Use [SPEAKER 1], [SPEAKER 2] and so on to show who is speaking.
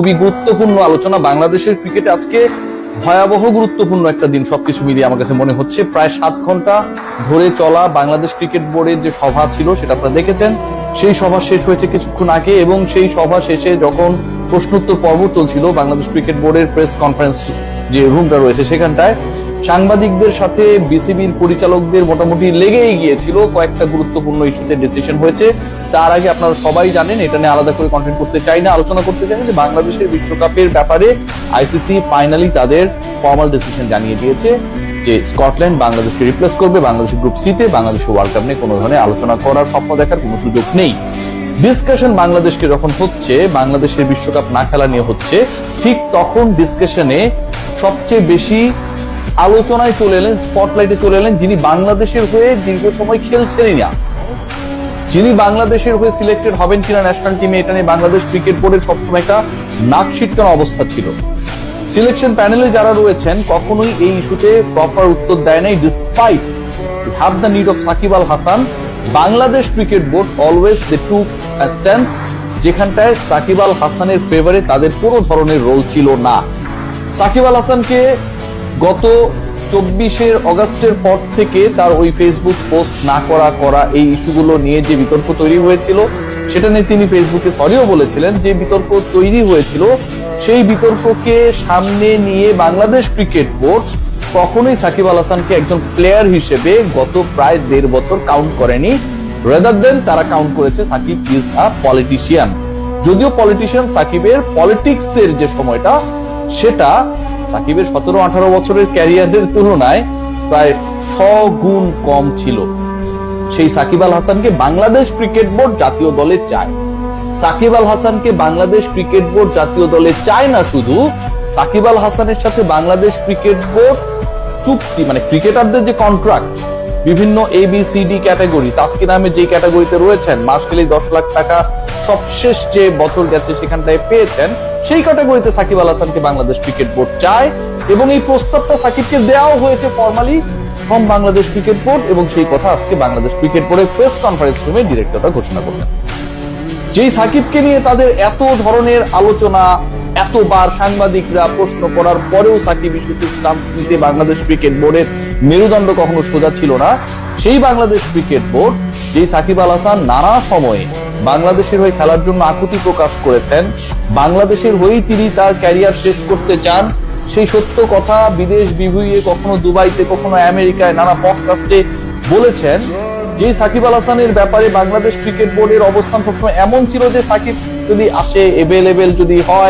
[SPEAKER 1] খুবই গুরুত্বপূর্ণ আলোচনা। বাংলাদেশের ক্রিকেটে আজকে ভয়াবহ গুরুত্বপূর্ণ একটা দিন সবকিছু মিলিয়ে আমার কাছে মনে হচ্ছে। প্রায় 7 ঘন্টা ধরে চলা বাংলাদেশ ক্রিকেট বোর্ডের যে সভা ছিল সেটা আপনারা দেখেছেন। সেই সভা শেষ হয়েছে কিছুক্ষণ আগে এবং সেই সভা শেষে যখন প্রশ্নোত্তর পর্ব চলছিল বাংলাদেশ ক্রিকেট বোর্ডের প্রেস কনফারেন্স যে রুমটা রয়েছে সেখানটায় সাংবাদিকদের সাথে বিসিবির পরিচালকদের মোটামুটি লেগেই গিয়েছিল। কয়েকটা গুরুত্বপূর্ণ ইস্যুতে ডিসিশন হয়েছে। তার আগে আপনারা সবাই জানেন, এটা নিয়ে আলাদা করে কন্টেন্ট করতে চাই না, আলোচনা করতে চাই না, যে বাংলাদেশের বিশ্বকাপের ব্যাপারে আইসিসি ফাইনালি তাদের ফর্মাল ডিসিশন জানিয়ে দিয়েছে যে স্কটল্যান্ড বাংলাদেশকে রিপ্লেস করবে। বাংলাদেশের গ্রুপ সিতে বাংলাদেশের ওয়ার্ল্ড কাপ নিয়ে কোনো ধরনের আলোচনা করার স্বপ্ন দেখার কোনো সুযোগ নেই। ডিসকাশন বাংলাদেশকে যখন হচ্ছে, বাংলাদেশের বিশ্বকাপ না খেলা নিয়ে হচ্ছে, ঠিক তখন ডিসকাশনে সবচেয়ে বেশি আলোচনায় চলে এলেন, স্পটলাইটে চলে এলেন যিনি বাংলাদেশের হয়ে দীর্ঘ সময় খেলছেনই না, যিনি বাংলাদেশের হয়ে সিলেক্টেড হবেন কিনা ন্যাশনাল টিমে, এটা নিয়ে বাংলাদেশ ক্রিকেট বোর্ডের সবসময় একটা নাক ছিটকানো অবস্থা ছিল। সিলেকশন প্যানেলে যারা রয়েছেন কখনোই এই ইস্যুতে প্রপার উত্তর দেয় নাই। Despite have the need of Shakib Al Hasan, Bangladesh cricket board always they took a stance, যেখানটায় সাকিব আল হাসানের ফেভারে তাদের কোনো ধরনের রোল ছিল না। সাকিব আল হাসানকে গত 24 অগস্টের পর থেকে তার ওই ফেসবুক পোস্ট না করা এই ইস্যুগুলো নিয়ে যে বিতর্ক তৈরি হয়েছিল সেটা নিয়ে তিনি ফেসবুকে সরিও বলেছিলেন। যে বিতর্ক তৈরি হয়েছিল সেই বিতর্ককে সামনে নিয়ে বাংলাদেশ ক্রিকেট বোর্ড কখনোই সাকিব আল হাসানকে একজন প্লেয়ার হিসেবে গত প্রায় 1.5 বছর কাউন্ট করেনি। রেদার দেন তারা কাউন্ট করেছে সাকিব ইজ আ পলিটিশিয়ান। যদিও পলিটিশিয়ান সাকিবের পলিটিক্সের যে সময়টা সেটা সাকিবের 17-18 বছরের ক্যারিয়ারের তুলনায় প্রায় 100 গুণ কম ছিল। সেই সাকিব আল হাসানকে বাংলাদেশ ক্রিকেট বোর্ড জাতীয় দলে চায়। সাকিব আল হাসানকে বাংলাদেশ ক্রিকেট বোর্ড জাতীয় দলে চায় না, শুধু সাকিব আল হাসানের সাথে বাংলাদেশ ক্রিকেট বোর্ড চুক্তি, মানে ক্রিকেটারদের যে কন্ট্রাক্ট, বিভিন্ন ABCD ক্যাটাগরি, তাসকিন আহমেদ যে ক্যাটাগরিতে রয়েছেন, মাস গেলেই 10 লাখ টাকা সবশেষ যে বছর গেছে সেখানটায় পেয়েছেন, সেই ক্যাটাগরিতে সাকিব আল হাসানকে বাংলাদেশ ক্রিকেট বোর্ড চায় এবং এই প্রস্তাবটা সাকিবকে দেওয়াও হয়েছে formally from Bangladesh cricket board. এবং সেই কথা আজকে বাংলাদেশ ক্রিকেট বোর্ডের প্রেস কনফারেন্স রুমে ডিরেক্টররা ঘোষণা করলেন। যেই সাকিবকে নিয়ে তাদের এত ধরনের আলোচনা, এতবার সাংবাদিকরা প্রশ্ন করার পরেও সাকিব ইস্যুতে স্টান্স নিতে বাংলাদেশ ক্রিকেট বোর্ডের মেরুদণ্ড কখনো সোজা ছিল না। সেই বাংলাদেশ ক্রিকেট বোর্ড, যেই সাকিব আল হাসান নানা সময়ে বাংলাদেশের হয়ে খেলার জন্য আকুতি প্রকাশ করেছেন, বাংলাদেশের হয়েই তিনি তার ক্যারিয়ার শেষ করতে চান, সেই সত্য কথা বিদেশ বিভুঁইয়ে কখনো দুবাইতে কখনো আমেরিকায় নানা পডকাস্টে বলেছেন। যে সাকিব আল হাসানের ব্যাপারে বাংলাদেশ ক্রিকেট বোর্ডের অবস্থান সবসময় এমন ছিল যে সাকিব যদি আসে, এভেলেবেল যদি হয়,